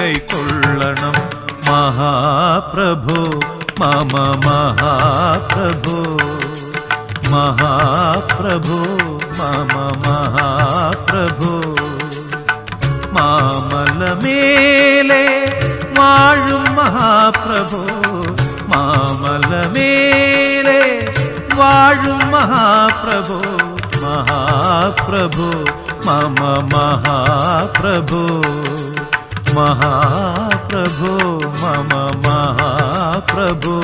കൈക്കൊള്ളണം മഹാപ്രഭോ മമ മഹാപ്രഭോ മഹാപ്രഭോ മമ മഹാപ്രഭോ മാമലമേലെ വാഴും മഹാപ്രഭോ മാമലമേലെ വാഴും മഹാപ്രഭോ മഹാപ്രഭോ മമ മഹാപ്രഭോ മഹാപ്രഭോ മമ മഹാപ്രഭോ